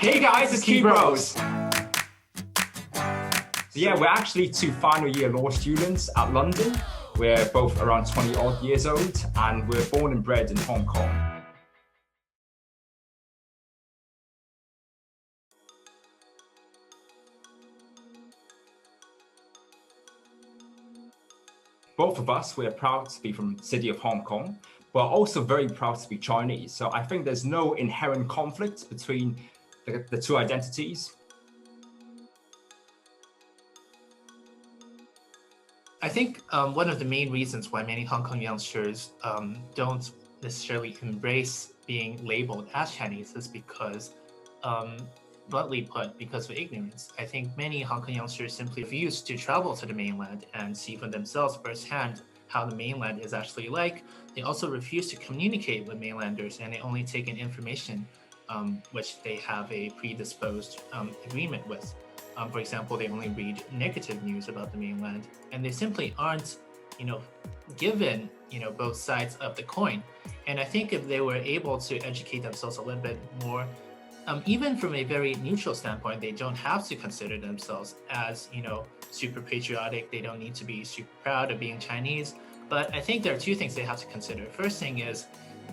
Hey guys, it's Keybros. So yeah, we're actually two final year law students at London. We're both around 20 odd years old and we're born and bred in Hong Kong. Both of us, we're proud to be from the city of Hong Kong, but also very proud to be Chinese. So I think there's no inherent conflict between the two identities. I think one of the main reasons why many Hong Kong youngsters don't necessarily embrace being labeled as Chinese is because, bluntly put, because of ignorance. I think many Hong Kong youngsters simply refuse to travel to the mainland and see for themselves firsthand how the mainland is actually like. They also refuse to communicate with mainlanders, and they only take in information which they have a predisposed agreement with. For example, they only read negative news about the mainland, and they simply aren't, given, both sides of the coin. And I think if they were able to educate themselves a little bit more, even from a very neutral standpoint, they don't have to consider themselves as, super patriotic. They don't need to be super proud of being Chinese. But I think there are two things they have to consider. First thing is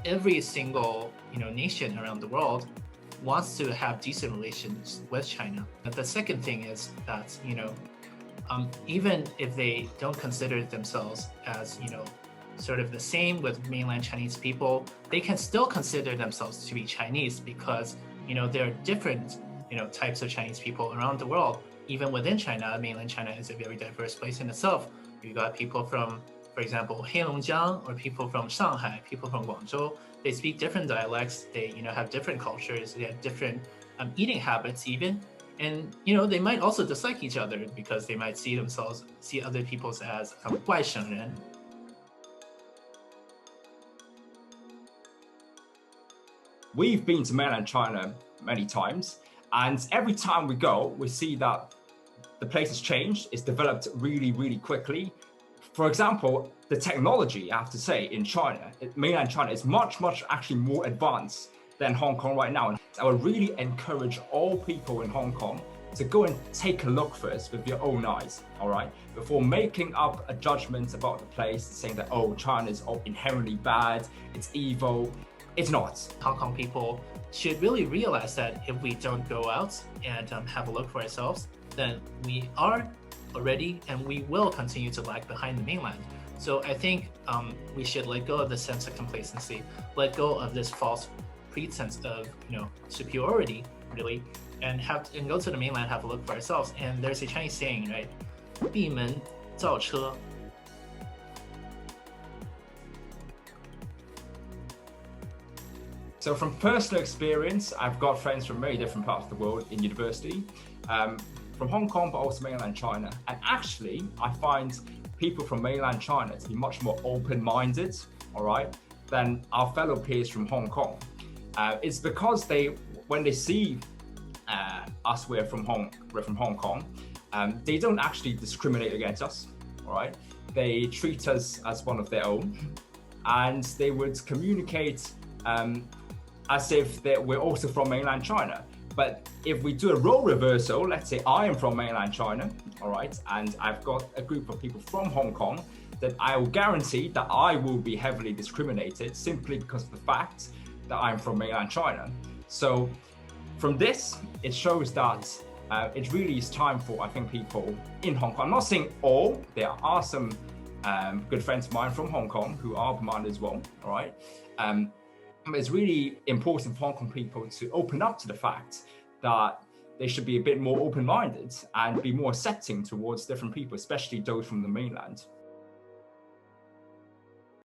every single, nation around the world wants to have decent relations with China. But the second thing is that, even if they don't consider themselves as, sort of the same with mainland Chinese people, they can still consider themselves to be Chinese because, there are different, types of Chinese people around the world. Even within China, mainland China is a very diverse place in itself. You got people from, for example, Heilongjiang, or people from Shanghai, people from Guangzhou. They speak different dialects. They, have different cultures. They have different eating habits, even, and they might also dislike each other because they might see other people as 外省人. We've been to mainland China many times, and every time we go, we see that the place has changed. It's developed really, really quickly. For example, the technology, I have to say, in China, mainland China, is much actually more advanced than Hong Kong right now. And I would really encourage all people in Hong Kong to go and take a look first with your own eyes, all right? Before making up a judgment about the place, saying that, oh, China is inherently bad, it's evil. It's not. Hong Kong people should really realize that if we don't go out and have a look for ourselves, then we are already and we will continue to lag behind the mainland. So I think we should let go of the sense of complacency, let go of this false pretense of superiority, really, and go to the mainland, have a look for ourselves. And there's a Chinese saying, right? 闭门造车. So from personal experience, I've got friends from many different parts of the world in university, from Hong Kong, but also mainland China. And actually, I find people from mainland China to be much more open-minded, all right, than our fellow peers from Hong Kong. It's because when they see us, we're from Hong Kong, they don't actually discriminate against us, all right? They treat us as one of their own, and they would communicate as if we're also from mainland China. But if we do a role reversal, let's say I am from mainland China, all right, and I've got a group of people from Hong Kong, then I will guarantee that I will be heavily discriminated simply because of the fact that I'm from mainland China. So from this, it shows that it really is time for, I think, people in Hong Kong. I'm not saying all, there are some good friends of mine from Hong Kong who are open-minded as well, all right? It's really important for Hong Kong people to open up to the fact that they should be a bit more open-minded and be more accepting towards different people, especially those from the mainland.